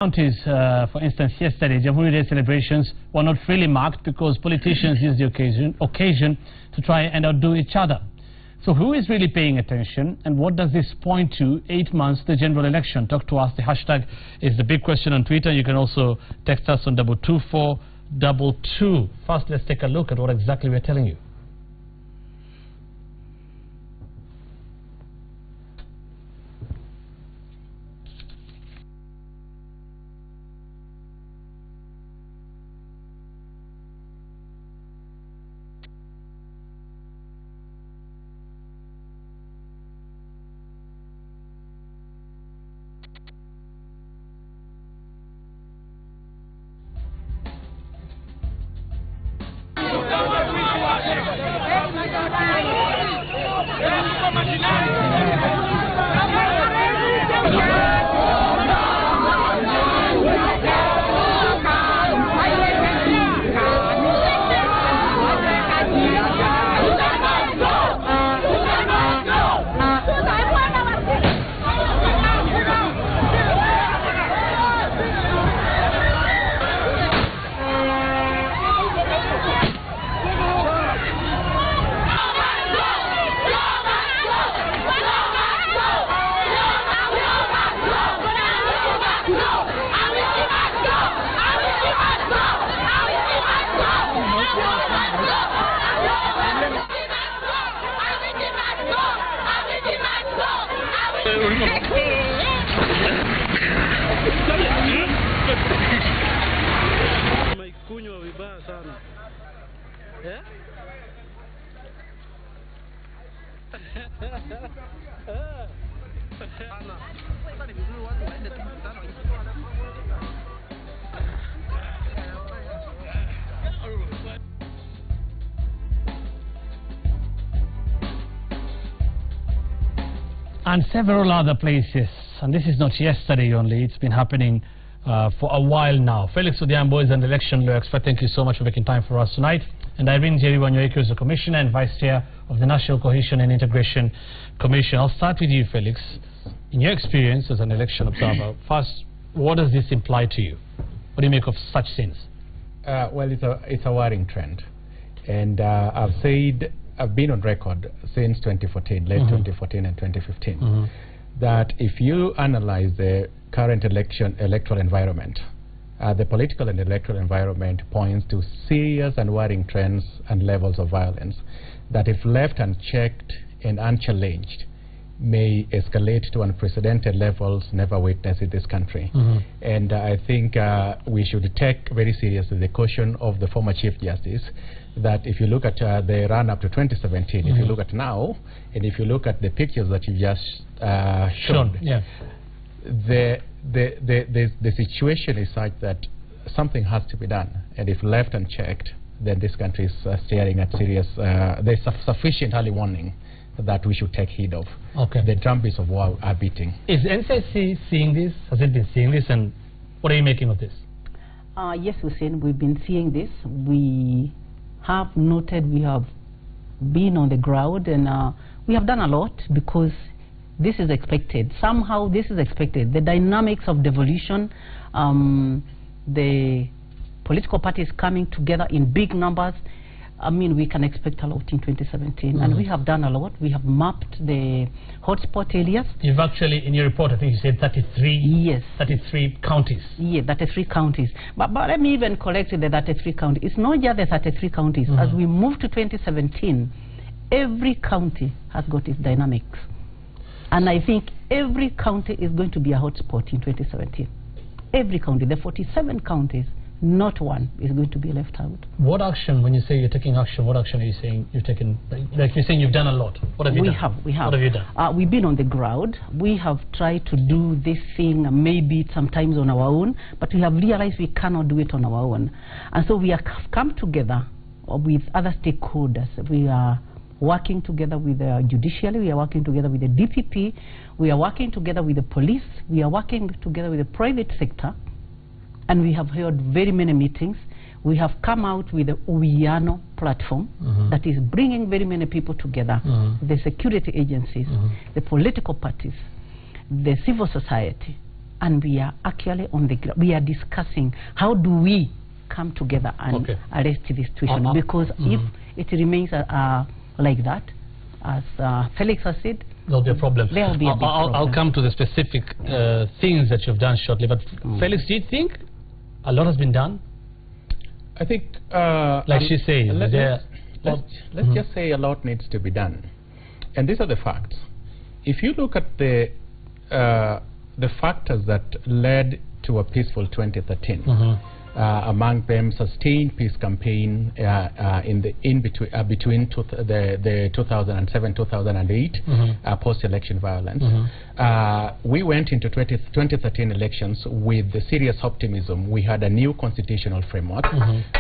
Counties, for instance, yesterday, Jamhuri Day celebrations were not freely marked because politicians used the occasion to try and outdo each other. So who is really paying attention, and what does this point to 8 months to the general election? Talk to us. The hashtag is the big question on Twitter. You can also text us on 22422. First, let's take a look at what exactly we're telling you. And several other places, and this is not yesterday only, it's been happening for a while now. Felix Odhiambo is an election law expert. Thank you so much for making time for us tonight. And Irene Jeri-Wanyoike is the Commissioner and Vice Chair of the National Cohesion and Integration Commission. I'll start with you, Felix. In your experience as an election observer, first, what does this imply to you? What do you make of such scenes? Well, it's a worrying trend. And I've been on record since 2014, late 2014 and 2015, that if you analyze the current electoral environment, the political and electoral environment points to serious and worrying trends and levels of violence that, if left unchecked and unchallenged, may escalate to unprecedented levels never witnessed in this country. And I think we should take very seriously the caution of the former Chief Justice that if you look at the run-up to 2017, if you look at now, and if you look at the pictures that you just showed, the situation is such that something has to be done. And if left unchecked, then this country is staring at serious, there's sufficient early warning that we should take heed of. Okay. The drumbeats of war are beating. Is NCC seeing this? Has it been seeing this? And what are you making of this? Yes, Hussein, we've been seeing this. We have noted, we have been on the ground, and we have done a lot because this is expected. Somehow this is expected. The dynamics of devolution, the political parties coming together in big numbers, I mean, we can expect a lot in 2017, and we have done a lot. We have mapped the hotspot areas. You've actually, in your report, I think you said 33. Yes. 33 counties. Yeah, 33 counties. But let me even correct the 33 counties. It's not just the 33 counties. As we move to 2017, every county has got its dynamics, and I think every county is going to be a hotspot in 2017. Every county, the 47 counties. Not one is going to be left out. What action, when you say you're taking action, what action are you saying you've taken? Like you're saying you've done a lot. What have you done? We have. What have you done? We've been on the ground. We have tried to do this thing maybe sometimes on our own, but we have realized we cannot do it on our own. And so we have come together with other stakeholders. We are working together with the judiciary, we are working together with the DPP, we are working together with the police, we are working together with the private sector. And we have held very many meetings. We have come out with the Uwiano platform that is bringing very many people together, the security agencies, the political parties, the civil society, and we are actually on the ground. We are discussing how do we come together and arrest this situation, because if it remains like that, as Felix has said, there'll be a problem. There will be a big problem. I'll come to the specific things that you've done shortly, but Felix, do you think a lot has been done? I think, like she says, let's just say a lot needs to be done, and these are the facts. If you look at the factors that led to a peaceful 2013. Among them, sustained peace campaign between the 2007-2008 post-election violence. We went into 2013 elections with the serious optimism. We had a new constitutional framework.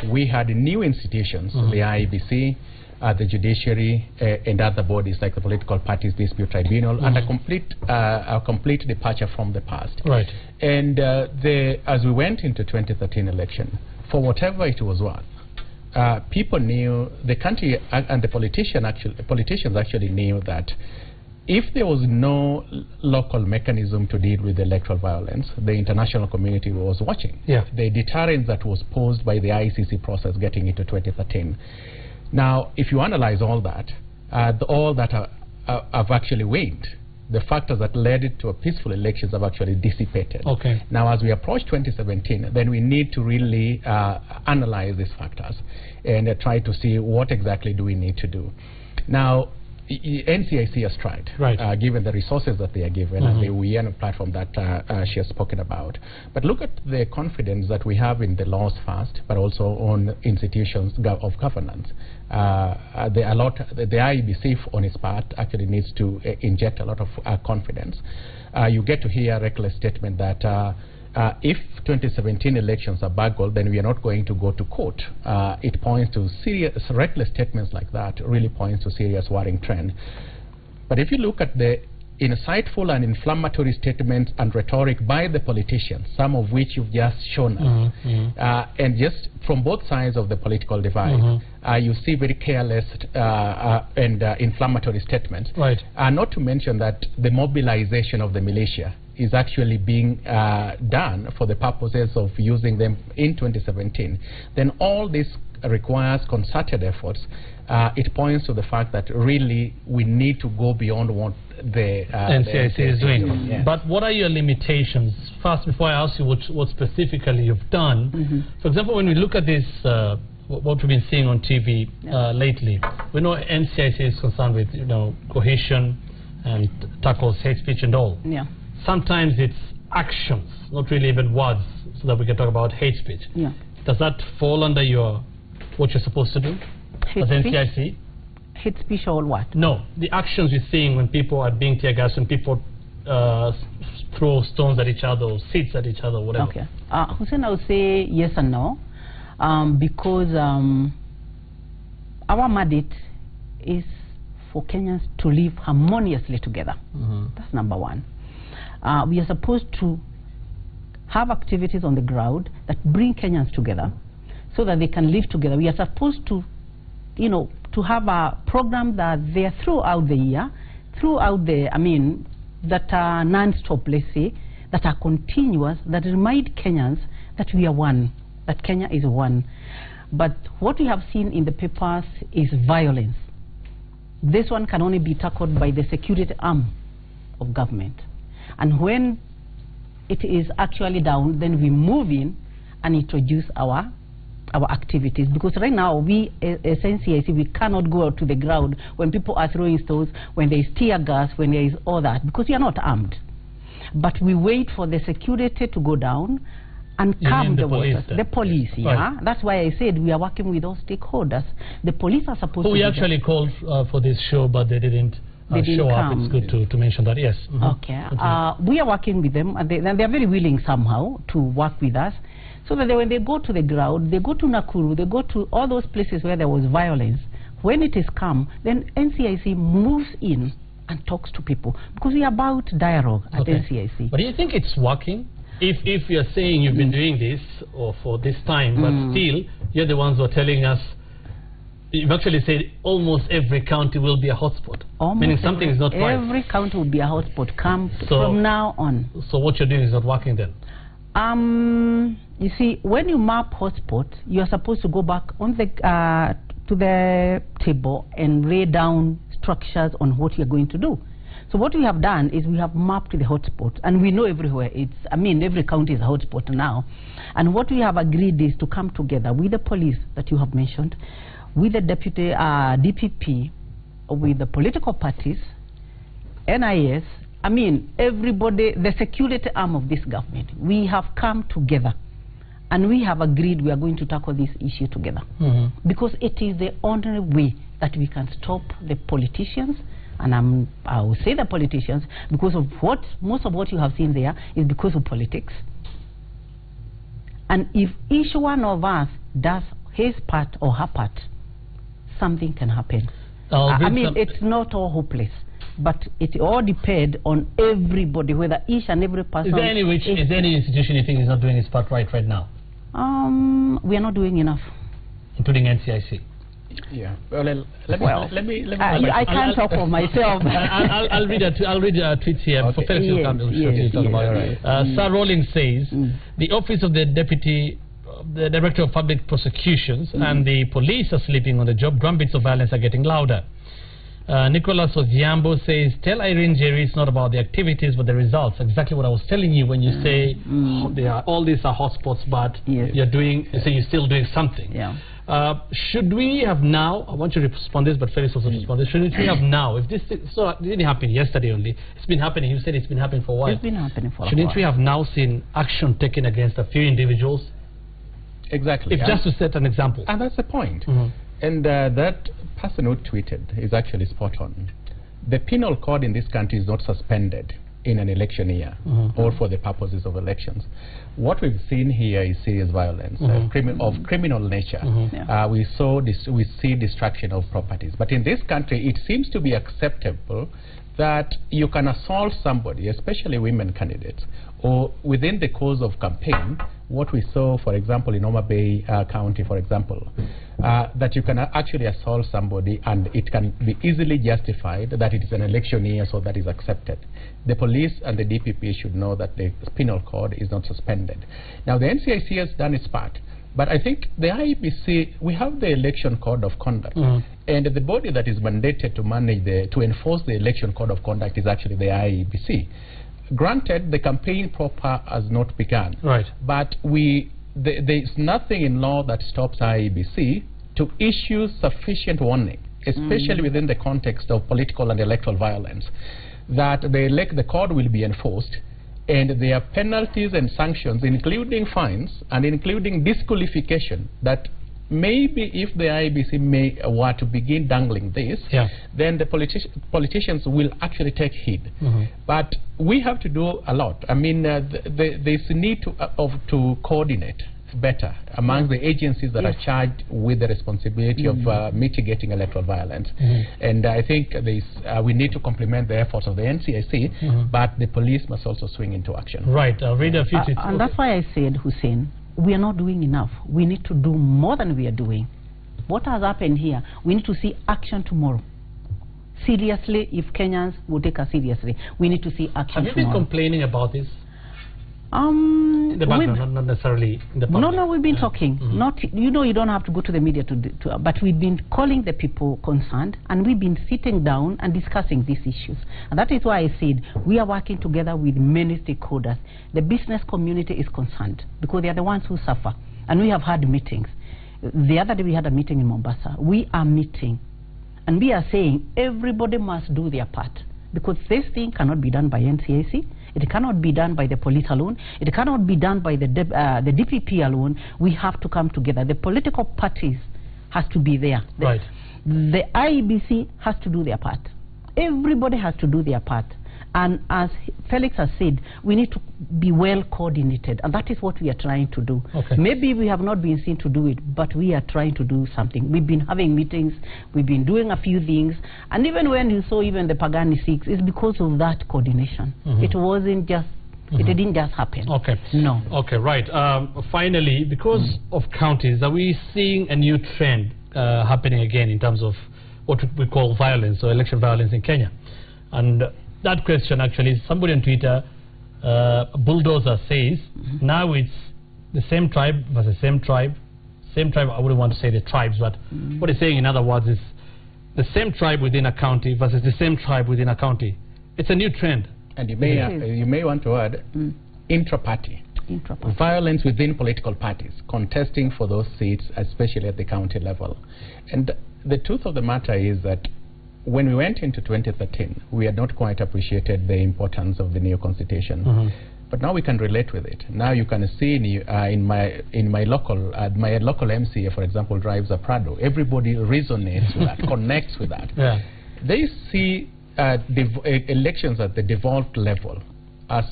We had new institutions, the IEBC, the judiciary, and other bodies like the Political Parties Dispute Tribunal, and a complete departure from the past. Right. And as we went into 2013 election, for whatever it was worth, people knew, the country and the politicians actually knew that if there was no local mechanism to deal with electoral violence, the international community was watching. The deterrence that was posed by the ICC process getting into 2013. Now, if you analyze all that, have actually waned. The factors that led to a peaceful elections have actually dissipated. Now, as we approach 2017, then we need to really analyze these factors and try to see what exactly do we need to do. Now, NCIC has tried, given the resources that they are given and the WEN platform that she has spoken about. But look at the confidence that we have in the laws first, but also on institutions of governance. The IEBC, on its part, actually needs to inject a lot of confidence. You get to hear a reckless statement that if 2017 elections are bungled, then we are not going to go to court. It points to serious, reckless statements like that, really points to serious worrying trend. But if you look at the insightful and inflammatory statements and rhetoric by the politicians, some of which you've just shown us, and just from both sides of the political divide, you see very careless and inflammatory statements. Not to mention that the mobilization of the militia is actually being done for the purposes of using them in 2017, then all this requires concerted efforts. It points to the fact that really we need to go beyond what the NCIC is doing. But what are your limitations? First, before I ask you what specifically you've done, for example, when we look at this, what we've been seeing on TV lately, we know NCIC is concerned with cohesion and tackles hate speech and all. Sometimes it's actions, not really even words, so that we can talk about hate speech. Does that fall under what you're supposed to do as NCIC? Hate speech or what? No, the actions we're seeing when people are being tear gassed, when people throw stones at each other or seats at each other, whatever. Hussein, I would say yes and no, because our mandate is for Kenyans to live harmoniously together. That's number one. We are supposed to have activities on the ground that bring Kenyans together so that they can live together. We are supposed to, to have a program that they are throughout the year, that are non-stop, let's say, that are continuous, that remind Kenyans that we are one, that Kenya is one. But what we have seen in the papers is violence. This one can only be tackled by the security arm of government. And when it is actually down, then we move in and introduce our activities. Because right now, we as NCIC, we cannot go out to the ground when people are throwing stones, when there is tear gas, when there is all that, because we are not armed. But we wait for the security to go down and calm the waters. The police, That's why I said we are working with all stakeholders. The police are supposed to... We actually called for this show, but they didn't. Show up. It's good to mention that, yes. We are working with them, and they are very willing somehow to work with us, so that when they go to the ground, they go to Nakuru, they go to all those places where there was violence. When it is calm, then NCIC moves in and talks to people, because we are about dialogue at NCIC. But do you think it's working? If you're saying you've been doing this or for this time, but still you're the ones who are telling us you've actually said almost every county will be a hotspot. Meaning something is not right. Every county will be a hotspot from now on. So what you're doing is not working then? You see, when you map hotspots, you are supposed to go back on the to the table and lay down structures on what you're going to do. So what we have done is we have mapped the hotspots, and we know everywhere. Every county is a hotspot now. And what we have agreed is to come together with the police that you have mentioned, with the deputy DPP, with the political parties, NIS, everybody, the security arm of this government. We have come together, and we have agreed we are going to tackle this issue together. Because it is the only way that we can stop the politicians, and I will say the politicians, because of most of what you have seen there is because of politics. And if each one of us does his part or her part, something can happen. It's not all hopeless, but it all depends on everybody, whether each and every person. Is there any institution you think is not doing its part right now? We are not doing enough, including NCIC. Yeah. Well, let me. I can't talk for myself. I'll read a tweet here. Okay. For Felix, you'll come to talk about it. Sir Rowling says the office of the deputy. The Director of Public Prosecutions and the police are sleeping on the job. Drumbeats of violence are getting louder. Nicholas Oziambo says, tell Irene Jerry it's not about the activities but the results. Exactly what I was telling you when you say all these are hotspots, but you're still doing something. Yeah. Should we have now, I want you to respond this, but Felix also respond this. Shouldn't we have now, if this didn't happen yesterday only, it's been happening, you said it's been happening for a while. It's been happening for a while. Shouldn't we have now seen action taken against a few individuals? Exactly. If just to set an example. And that's the point. And that person who tweeted is actually spot on. The penal code in this country is not suspended in an election year or for the purposes of elections. What we've seen here is serious violence of criminal nature. We see destruction of properties. But in this country, it seems to be acceptable that you can assault somebody, especially women candidates, or within the course of campaign. What we saw, for example, in Homa Bay County, for example, that you can actually assault somebody and it can be easily justified that it is an election year, so that is accepted. The police and the DPP should know that the penal code is not suspended. Now, the NCIC has done its part. But I think the IEBC, we have the election code of conduct, and the body that is mandated to enforce the election code of conduct is actually the IEBC. Granted, the campaign proper has not begun, but there is nothing in law that stops IEBC to issue sufficient warning, especially within the context of political and electoral violence, that the code will be enforced. And there are penalties and sanctions, including fines and including disqualification, that maybe if the IEBC were to begin dangling this, then the politicians will actually take heed. But we have to do a lot. There's a need to coordinate better among the agencies that are charged with the responsibility of mitigating electoral violence. And I think we need to complement the efforts of the NCIC, but the police must also swing into action. Right. Read a few tweets. And that's why I said, Hussein, we are not doing enough. We need to do more than we are doing. What has happened here, we need to see action tomorrow. Seriously, if Kenyans will take us seriously, we need to see action tomorrow. Have you been complaining about this? In the background, not necessarily in the public. No, we've been talking. You don't have to go to the media but we've been calling the people concerned, and we've been sitting down and discussing these issues. And that is why I said we are working together with many stakeholders. The business community is concerned because they are the ones who suffer, and we have had meetings. The other day we had a meeting in Mombasa. We are meeting, and we are saying everybody must do their part, because this thing cannot be done by NCAC. It cannot be done by the police alone. It cannot be done by the DPP alone. We have to come together. The political parties has to be there. The IEBC has to do their part. Everybody has to do their part. And as Felix has said, we need to be well coordinated, and that is what we are trying to do. Maybe we have not been seen to do it, but we are trying to do something. We've been having meetings, we've been doing a few things, and even when you saw even the Pagani 6, it's because of that coordination. It wasn't just, it didn't just happen. No. Right. Finally, because of counties, are we seeing a new trend happening again in terms of what we call violence or election violence in Kenya. And that question actually, somebody on Twitter, Bulldozer says, now it's the same tribe versus same tribe. Same tribe, I wouldn't want to say the tribes, but what he's saying in other words is the same tribe within a county versus the same tribe within a county. It's a new trend. And you may want to add intra-party. Violence within political parties, contesting for those seats, especially at the county level. And the truth of the matter is that when we went into 2013, we had not quite appreciated the importance of the new constitution. But now we can relate with it. Now you can see in my local MCA, for example, drives a Prado. Everybody resonates with that, connects with that. Yeah. They see elections at the devolved level as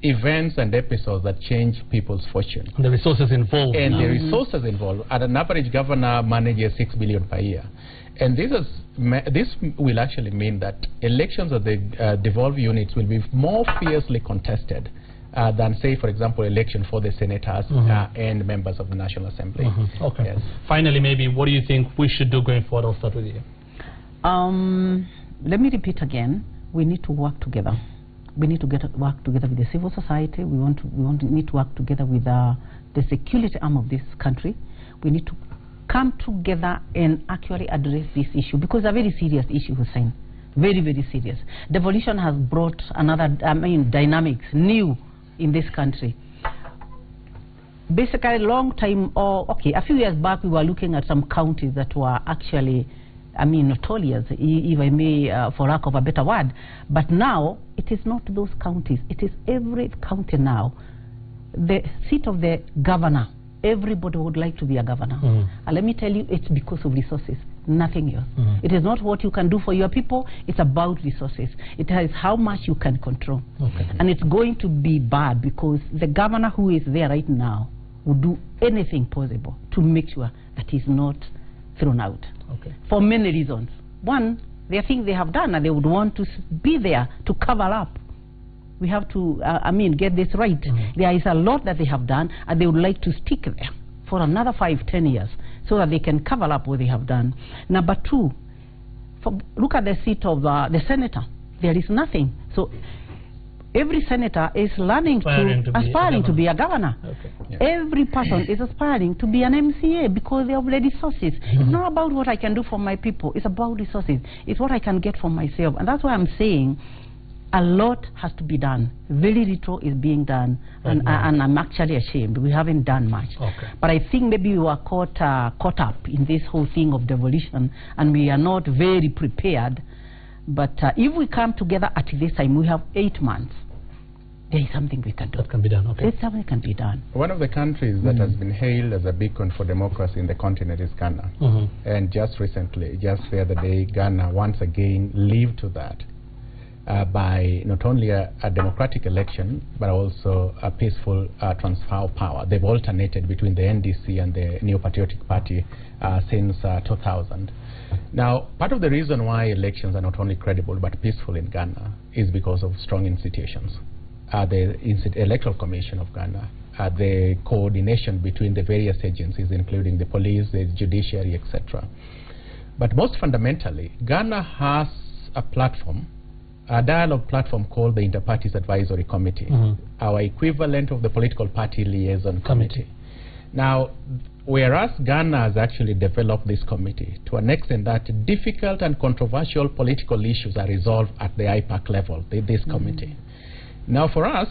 events and episodes that change people's fortune. And the resources involved. And the resources involved. At an average, governor manages $6 billion per year. And this will actually mean that elections at the devolved units will be more fiercely contested than, say, for example, election for the senators and members of the National Assembly. Okay. Yes. Finally, maybe, what do you think we should do going forward? I'll start with you. Let me repeat again. We need to work together. We need to work together with the civil society. We need to work together with the security arm of this country. We need to come together and actually address this issue, because it's a very serious issue, Hussein. Very, very serious. Devolution has brought another, dynamics new in this country. Basically, a few years back, we were looking at some counties that were actually, notorious, if I may, for lack of a better word. But now, it is not those counties. It is every county now. The seat of the governor, everybody would like to be a governor. And let me tell you, it's because of resources, nothing else. It is not what you can do for your people, it's about resources. It is how much you can control. And it's going to be bad, because the governor who is there right now will do anything possible to make sure that he's not thrown out. For many reasons. One, there are things they have done and they would want to be there to cover up. We have to, get this right. There is a lot that they have done, and they would like to stick there for another 5-10 years so that they can cover up what they have done. Number two, look at the seat of the senator. There is nothing. So every senator is aspiring to be a governor. Every person is aspiring to be an MCA because they have the resources. It's not about what I can do for my people. It's about resources. It's what I can get for myself. And that's why I'm saying a lot has to be done. Very little is being done, and I'm actually ashamed. We haven't done much. But I think maybe we were caught up in this whole thing of devolution, and we are not very prepared. But if we come together at this time, we have 8 months. There is something we can do. That can be done. There's something can be done. One of the countries that has been hailed as a beacon for democracy in the continent is Ghana. And just recently, just the other day, Ghana once again lived to that. By not only a democratic election, but also a peaceful transfer of power. They've alternated between the NDC and the New Patriotic Party since 2000. Now, part of the reason why elections are not only credible but peaceful in Ghana is because of strong institutions. The Electoral Commission of Ghana, the coordination between the various agencies, including the police, the judiciary, etc. But most fundamentally, Ghana has a platform, a dialogue platform called the Inter-Parties Advisory Committee, our equivalent of the Political Party Liaison Committee. Now, whereas Ghana has actually developed this committee to an extent that difficult and controversial political issues are resolved at the IPAC level, this committee. Now, for us,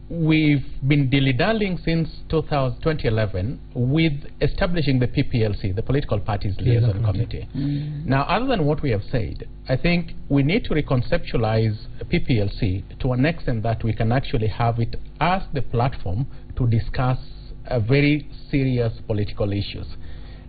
we've been dilly-dallying since 2011 with establishing the PPLC, the Political Parties Liaison Committee. Now, other than what we have said, I think we need to reconceptualize PPLC to an extent that we can actually have it as the platform to discuss very serious political issues.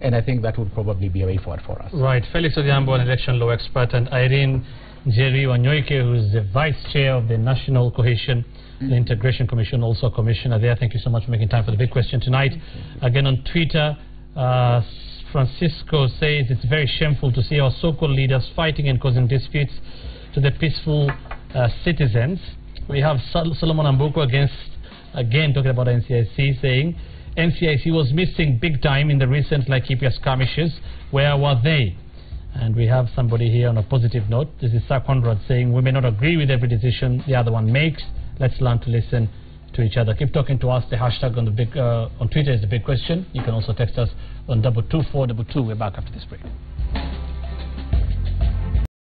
And I think that would probably be a way forward for us. Right. Felix Odhiambo, an election law expert, and Irene Njeri Wanyoike, who is the Vice Chair of the National Cohesion and Integration Commission, also a commissioner there. Thank you so much for making time for the big question tonight. Again, on Twitter, Francisco says it's very shameful to see our so-called leaders fighting and causing disputes to the peaceful citizens. We have Solomon Ambuko again talking about NCIC, saying NCIC was missing big time in the recent Laikipia skirmishes. Where were they? And we have somebody here on a positive note. This is Sir Conrad saying, we may not agree with every decision the other one makes. Let's learn to listen to each other. Keep talking to us. The hashtag on Twitter is the big question. You can also text us on 22422. We're back after this break.